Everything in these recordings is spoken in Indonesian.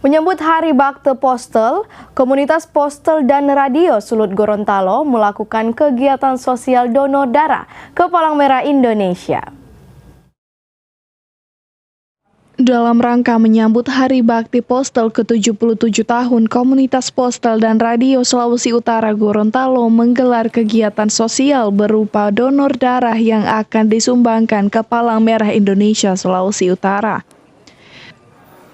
Menyambut Hari Bakti Postel, komunitas postel dan radio Sulut Gorontalo melakukan kegiatan sosial donor darah ke Palang Merah Indonesia. Dalam rangka menyambut Hari Bakti Postel ke-77 tahun, komunitas postel dan radio Sulawesi Utara Gorontalo menggelar kegiatan sosial berupa donor darah yang akan disumbangkan ke Palang Merah Indonesia Sulawesi Utara.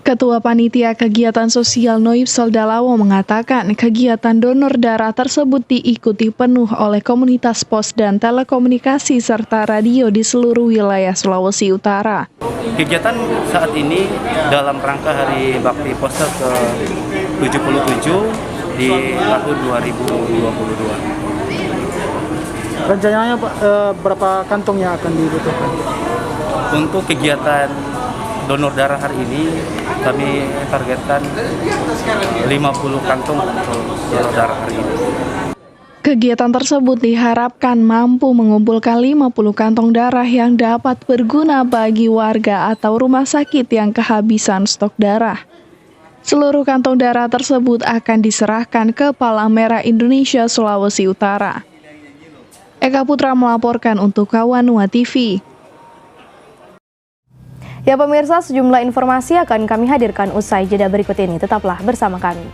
Ketua Panitia Kegiatan Sosial Noib Soldalawo mengatakan kegiatan donor darah tersebut diikuti penuh oleh komunitas pos dan telekomunikasi serta radio di seluruh wilayah Sulawesi Utara. Kegiatan saat ini dalam rangka Hari Bakti Postel ke-77 di tahun 2022. Rencananya berapa kantong yang akan dibutuhkan? Untuk kegiatan donor darah hari ini kami targetkan 50 kantong donor darah hari ini. Kegiatan tersebut diharapkan mampu mengumpulkan 50 kantong darah yang dapat berguna bagi warga atau rumah sakit yang kehabisan stok darah. Seluruh kantong darah tersebut akan diserahkan ke Palang Merah Indonesia Sulawesi Utara. Eka Putra melaporkan untuk Kawanua TV. Ya pemirsa, sejumlah informasi akan kami hadirkan usai jeda berikut ini. Tetaplah bersama kami.